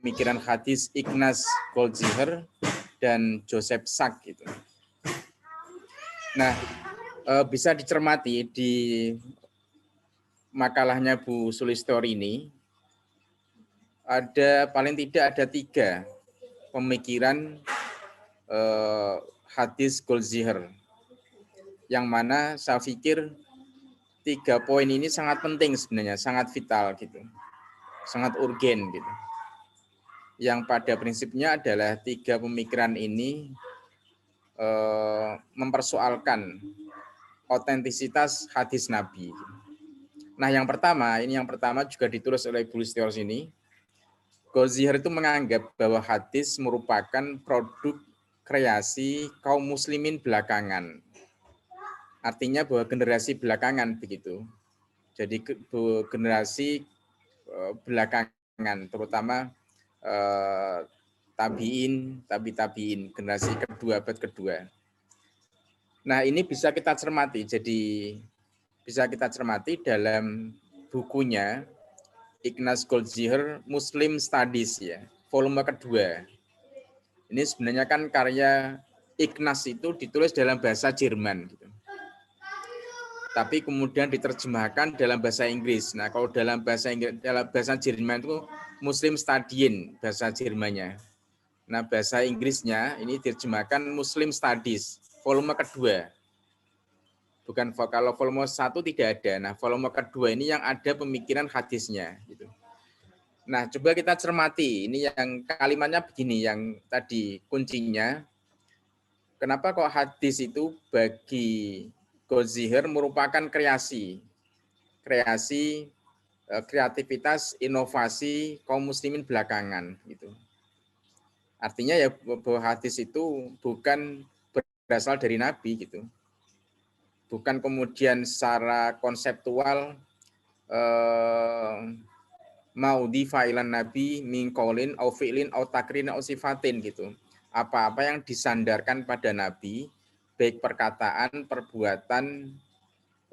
pemikiran hadis Ignaz Goldziher dan Joseph Sack gitu. Nah, bisa dicermati di makalahnya Bu Sulistori ini ada paling tidak ada 3 pemikiran hadis Goldziher, yang mana saya pikir 3 poin ini sangat penting sebenarnya, sangat vital gitu, sangat urgen gitu. Yang pada prinsipnya adalah 3 pemikiran ini mempersoalkan otentisitas hadis Nabi. Nah, yang pertama juga ditulis oleh Bu Sulistori ini. Goldziher itu menganggap bahwa hadis merupakan produk kreasi kaum muslimin belakangan. Artinya bahwa generasi belakangan begitu. Jadi generasi belakangan, terutama tabiin, generasi kedua, abad kedua. Nah, ini bisa kita cermati. Jadi bisa kita cermati dalam bukunya Ignaz Goldziher Muslim Studies ya, volume kedua. Ini sebenarnya kan karya Ignaz itu ditulis dalam bahasa Jerman gitu. Tapi kemudian diterjemahkan dalam bahasa Inggris. Nah, kalau dalam bahasa Jerman itu Muslim Studien bahasa Jermannya. Nah, bahasa Inggrisnya ini diterjemahkan Muslim Studies volume kedua. Bukan kalau volume 1 tidak ada. Nah, volume kedua ini yang ada pemikiran hadisnya gitu. Nah, coba kita cermati. Ini yang kalimatnya begini, yang tadi kuncinya. Kenapa kok hadis itu bagi Goldziher merupakan kreativitas, inovasi kaum muslimin belakangan gitu. Artinya ya bahwa hadis itu bukan berasal dari Nabi gitu. Bukan kemudian secara konseptual mau di fa'ilan Nabi min qaulin au fi'lin au takrin au sifatin gitu. Apa-apa yang disandarkan pada Nabi, baik perkataan, perbuatan,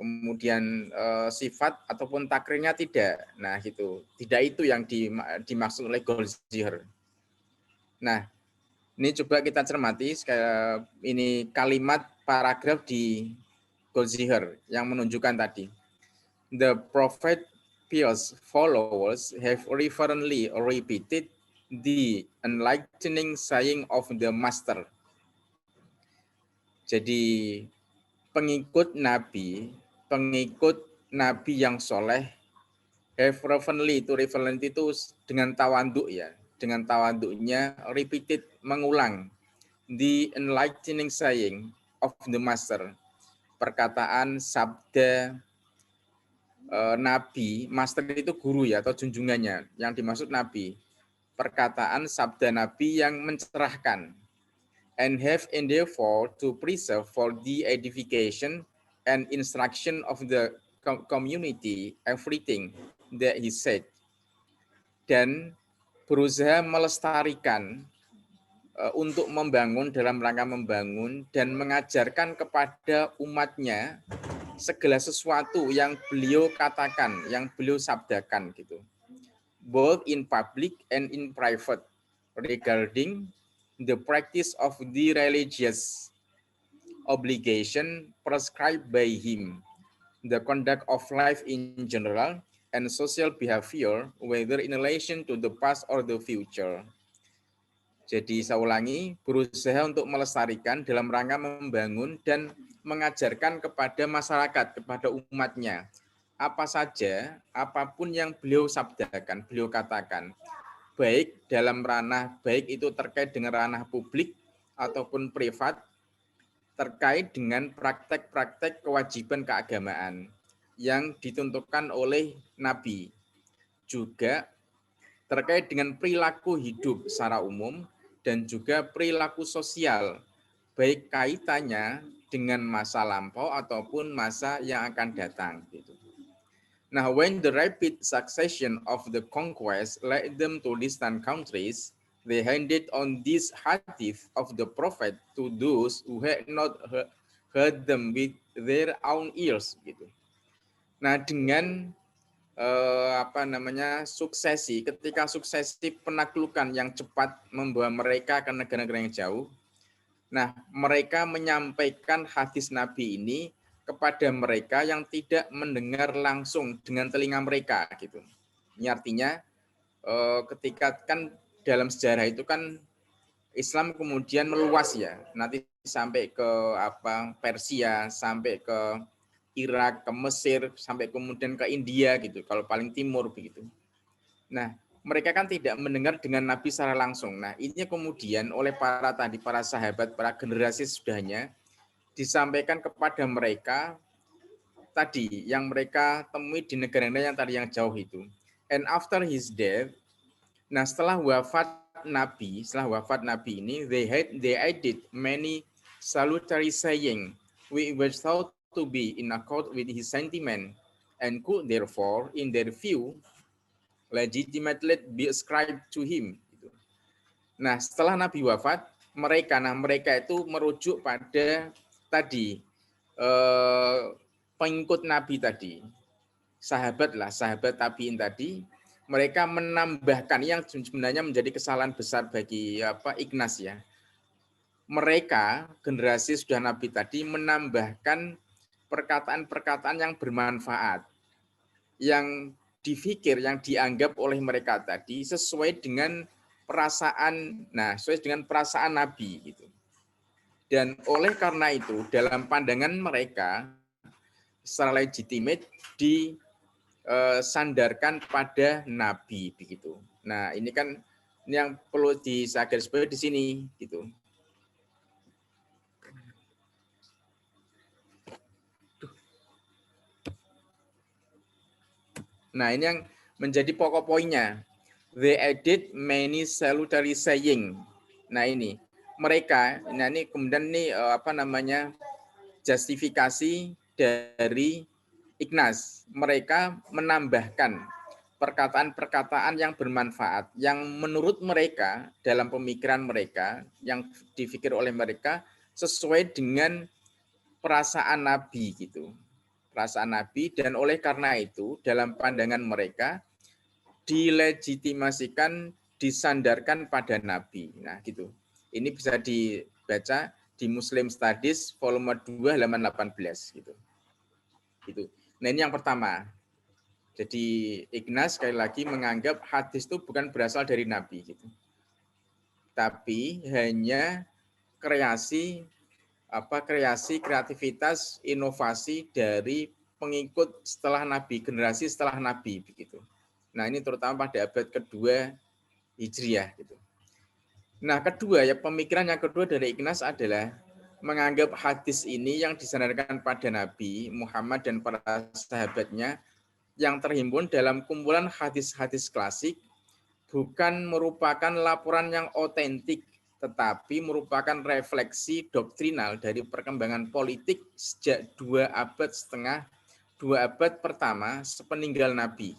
kemudian sifat ataupun takrirnya tidak. Nah, gitu. Tidak itu yang dimaksud oleh Goldziher. Nah, ini coba kita cermati ini kalimat paragraf di Goldziher yang menunjukkan tadi. The Prophet Pious followers have reverently repeated the enlightening saying of the Master. Jadi pengikut Nabi yang soleh, have reverently, itu reverent itu dengan tawanduk ya, dengan tawanduknya repeated, mengulang the enlightening saying of the Master, perkataan sabda Nabi. Master itu guru ya, atau junjungannya, yang dimaksud Nabi, perkataan sabda Nabi yang mencerahkan, and have endeavored to preserve for the edification and instruction of the community everything that he said, dan berusaha melestarikan untuk membangun, dalam rangka membangun dan mengajarkan kepada umatnya segala sesuatu yang beliau katakan, yang beliau sabdakan gitu, both in public and in private, regarding the practice of the religious obligation prescribed by him, the conduct of life in general, and social behavior, whether in relation to the past or the future. Jadi saya ulangi, berusaha untuk melestarikan dalam rangka membangun dan mengajarkan kepada masyarakat, kepada umatnya, apa saja, apapun yang beliau sabdakan, beliau katakan, baik dalam ranah, baik itu terkait dengan ranah publik ataupun privat, terkait dengan praktek-praktek kewajiban keagamaan yang ditentukan oleh Nabi, juga terkait dengan perilaku hidup secara umum dan juga perilaku sosial, baik kaitannya dengan masa lampau ataupun masa yang akan datang. Nah, when the rapid succession of the conquest led them to distant countries, they handed on this hadith of the Prophet to those who had not heard them with their own ears. Gitu. Nah, dengan suksesi, ketika suksesi penaklukan yang cepat membawa mereka ke negara-negara yang jauh. Nah, mereka menyampaikan hadis Nabi ini kepada mereka yang tidak mendengar langsung dengan telinga mereka gitu. Ini artinya ketika kan dalam sejarah itu kan Islam kemudian meluas ya, nanti sampai ke Persia, sampai ke Irak, ke Mesir, sampai kemudian ke India gitu, kalau paling timur begitu. Nah, mereka kan tidak mendengar dengan Nabi secara langsung. Nah, ini kemudian oleh para sahabat, para generasi sesudahnya disampaikan kepada mereka tadi yang mereka temui di negara-negara yang tadi yang jauh itu. And after his death, nah setelah wafat Nabi ini, they added many salutary saying, which was thought to be in accord with his sentiment, and could therefore, in their view, legitimately be ascribed to him. Nah, setelah Nabi wafat, mereka itu merujuk pada tadi pengikut Nabi tadi, sahabat tabiin tadi, mereka menambahkan yang sebenarnya menjadi kesalahan besar bagi Ignas ya. Mereka generasi sudah Nabi tadi menambahkan perkataan-perkataan yang bermanfaat, yang difikir, yang dianggap oleh mereka tadi sesuai dengan perasaan Nabi gitu. Dan oleh karena itu dalam pandangan mereka secara legitimate disandarkan pada Nabi begitu. Nah, ini kan ini yang perlu digarisbawahi di sini gitu. Nah, ini yang menjadi pokok poinnya. They added many salutary saying. Nah, ini mereka, nah ini kemudian ini justifikasi dari Ignas. Mereka menambahkan perkataan-perkataan yang bermanfaat, yang menurut mereka dalam pemikiran mereka, yang dipikir oleh mereka sesuai dengan perasaan Nabi gitu. Perasaan Nabi, dan oleh karena itu dalam pandangan mereka dilegitimasikan, disandarkan pada Nabi. Nah, gitu. Ini bisa dibaca di Muslim Studies volume 2 halaman 18 gitu. Gitu. Nah, ini yang pertama. Jadi Ignas sekali lagi menganggap hadis itu bukan berasal dari Nabi gitu. Tapi hanya kreativitas, inovasi dari pengikut setelah Nabi, generasi setelah Nabi begitu. Nah, ini terutama pada abad kedua Hijriah gitu. Nah, pemikiran yang kedua dari Ignas adalah menganggap hadis ini yang disandarkan pada Nabi Muhammad dan para sahabatnya yang terhimpun dalam kumpulan hadis-hadis klasik bukan merupakan laporan yang otentik, tetapi merupakan refleksi doktrinal dari perkembangan politik sejak 2 abad pertama sepeninggal Nabi.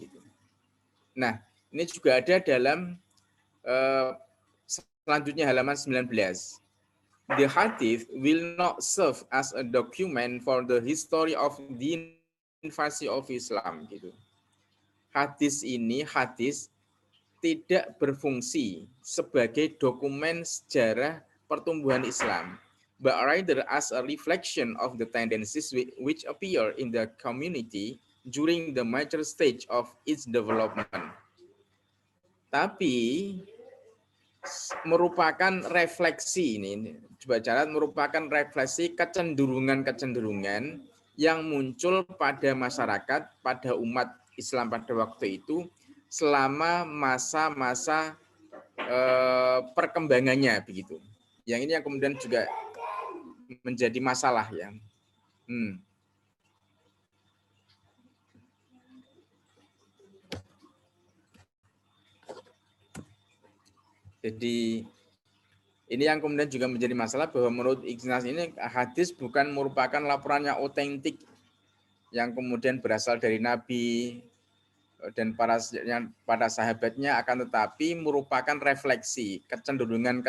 Nah, ini juga ada dalam selanjutnya halaman 19. The hadith will not serve as a document for the history of the invasi of Islam. Gitu. Hadis tidak berfungsi sebagai dokumen sejarah pertumbuhan Islam, but rather as a reflection of the tendencies which appear in the community during the mature stage of its development. Tapi merupakan refleksi merupakan refleksi kecenderungan-kecenderungan yang muncul pada masyarakat, pada umat Islam pada waktu itu selama masa-masa perkembangannya begitu. Yang ini yang kemudian juga menjadi masalah ya. Jadi ini yang kemudian juga menjadi masalah bahwa menurut Ignas ini hadis bukan merupakan laporan yang otentik yang kemudian berasal dari Nabi dan para sahabatnya, akan tetapi merupakan refleksi kecenderungan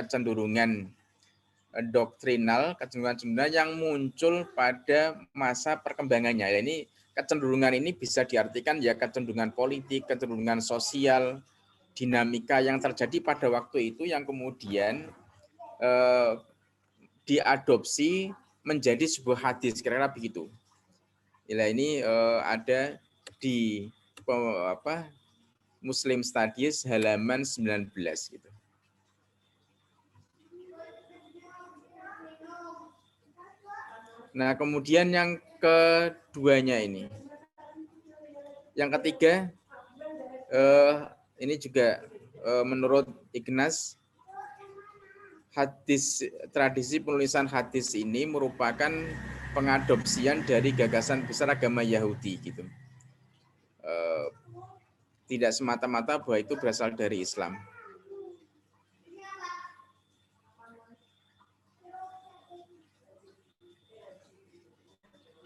doktrinal, kecenderungan yang muncul pada masa perkembangannya. Ini kecenderungan ini bisa diartikan ya kecenderungan politik, kecenderungan sosial, dinamika yang terjadi pada waktu itu yang kemudian diadopsi menjadi sebuah hadis, kira-kira begitu. Ini ada di Muslim Studies halaman 19 gitu. Nah, kemudian yang keduanya ini. Yang ketiga, ini juga menurut Ignaz, tradisi penulisan hadis ini merupakan pengadopsian dari gagasan besar agama Yahudi gitu. Tidak semata-mata bahwa itu berasal dari Islam.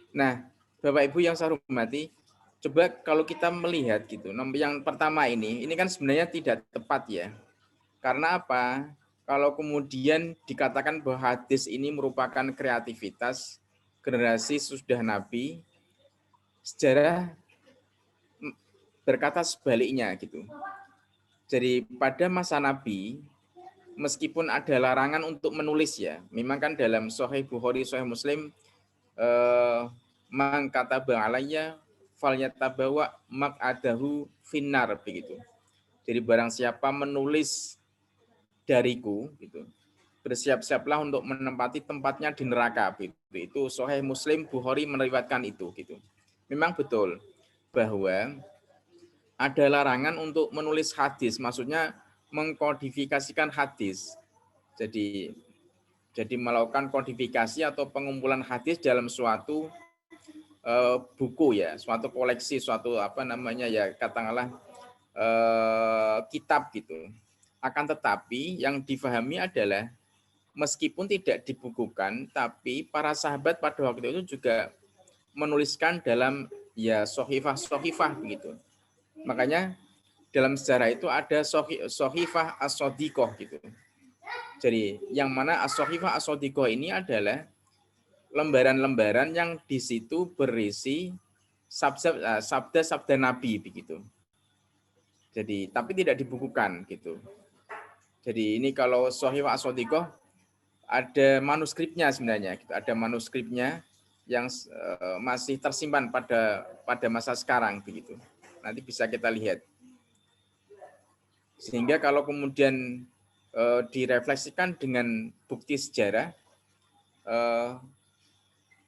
Nah, Bapak Ibu yang saya hormati, coba kalau kita melihat gitu, yang pertama ini kan sebenarnya tidak tepat ya. Karena apa? Kalau kemudian dikatakan bahwa hadis ini merupakan kreativitas generasi sudah Nabi, sejarah berkata sebaliknya gitu. Jadi pada masa Nabi, meskipun ada larangan untuk menulis ya, memang kan dalam Sahih Bukhari, Sahih Muslim, man kataba alayya falyatabawa maq'adahu finnar begitu. Jadi barang siapa menulis dariku gitu, bersiap-siaplah untuk menempati tempatnya di neraka gitu. Itu Sahih Muslim, Bukhari meriwayatkan itu gitu. Memang betul bahwa ada larangan untuk menulis hadis, maksudnya mengkodifikasikan hadis. Jadi melakukan kodifikasi atau pengumpulan hadis dalam suatu buku ya, suatu koleksi, suatu katakanlah kitab gitu. Akan tetapi yang difahami adalah meskipun tidak dibukukan, tapi para sahabat pada waktu itu juga menuliskan dalam ya sohifah begitu. Makanya dalam sejarah itu ada sohifah as-sodiqoh gitu. Jadi yang mana as-sohifah as-sodiqoh ini adalah lembaran-lembaran yang di situ berisi sabda-sabda Nabi begitu. Jadi tapi tidak dibukukan gitu. Jadi ini kalau sohifah as-sodiqoh ada manuskripnya sebenarnya, gitu. Ada manuskripnya yang masih tersimpan pada masa sekarang begitu. Nanti bisa kita lihat. Sehingga kalau kemudian direfleksikan dengan bukti sejarah,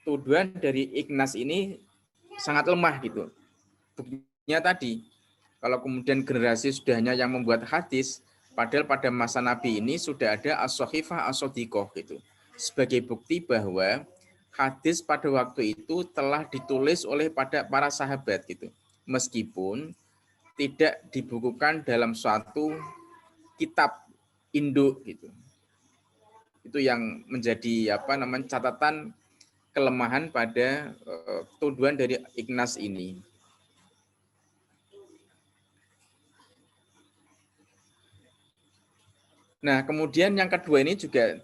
tuduhan dari Ignaz ini sangat lemah gitu. Buktinya tadi, kalau kemudian generasi sudah hanya yang membuat hadis, padahal pada masa Nabi ini sudah ada as-sohifah as-sodiqoh gitu. Sebagai bukti bahwa hadis pada waktu itu telah ditulis oleh para sahabat gitu. Meskipun tidak dibukukan dalam suatu kitab induk gitu. Itu yang menjadi catatan kelemahan pada tuduhan dari Ignaz ini. Nah, kemudian yang kedua ini juga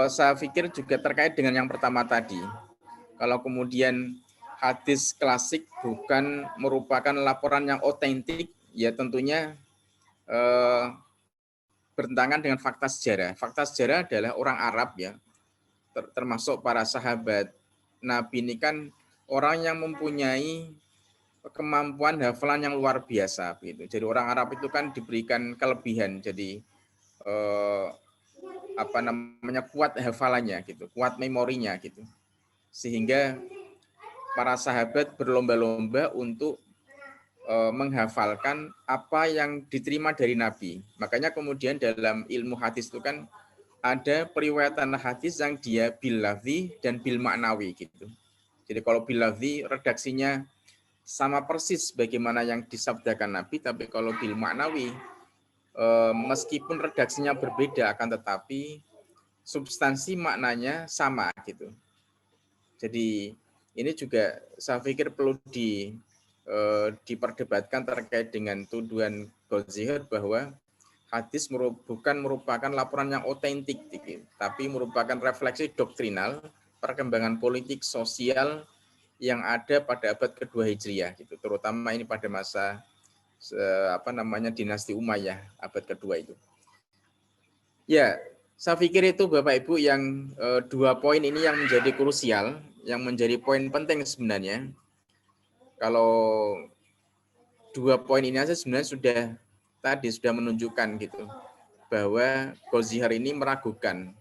saya pikir juga terkait dengan yang pertama tadi. Kalau kemudian hadis klasik bukan merupakan laporan yang otentik, ya tentunya bertentangan dengan fakta sejarah. Fakta sejarah adalah orang Arab ya, termasuk para sahabat Nabi ini kan orang yang mempunyai kemampuan hafalan yang luar biasa gitu. Jadi orang Arab itu kan diberikan kelebihan, jadi kuat hafalannya gitu, kuat memorinya gitu. Sehingga para sahabat berlomba-lomba untuk menghafalkan apa yang diterima dari Nabi. Makanya kemudian dalam ilmu hadis itu kan ada periwayatan hadis yang dia bil lafzi dan bil maknawi gitu. Jadi kalau bil lafzi redaksinya sama persis bagaimana yang disabdakan Nabi, tapi kalau bil maknawi meskipun redaksinya berbeda akan tetapi substansi maknanya sama gitu. Jadi ini juga saya pikir perlu diperdebatkan terkait dengan tuduhan Goldschmidt bahwa hadis bukan merupakan laporan yang otentik, tapi merupakan refleksi doktrinal, perkembangan politik, sosial, yang ada pada abad kedua Hijriah gitu, terutama ini pada masa dinasti Umayyah abad kedua itu. Ya, saya pikir itu Bapak Ibu yang 2 poin ini yang menjadi krusial, yang menjadi poin penting sebenarnya. Kalau 2 poin ini aja sebenarnya sudah menunjukkan gitu bahwa Golzihar ini meragukan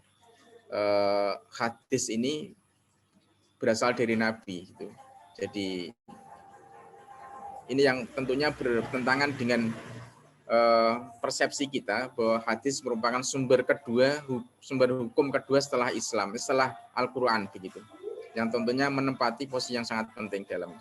hadis ini berasal dari Nabi gitu. Jadi ini yang tentunya bertentangan dengan persepsi kita bahwa hadis merupakan sumber hukum kedua setelah Islam, setelah Al-Quran begitu. Yang tentunya menempati posisi yang sangat penting dalam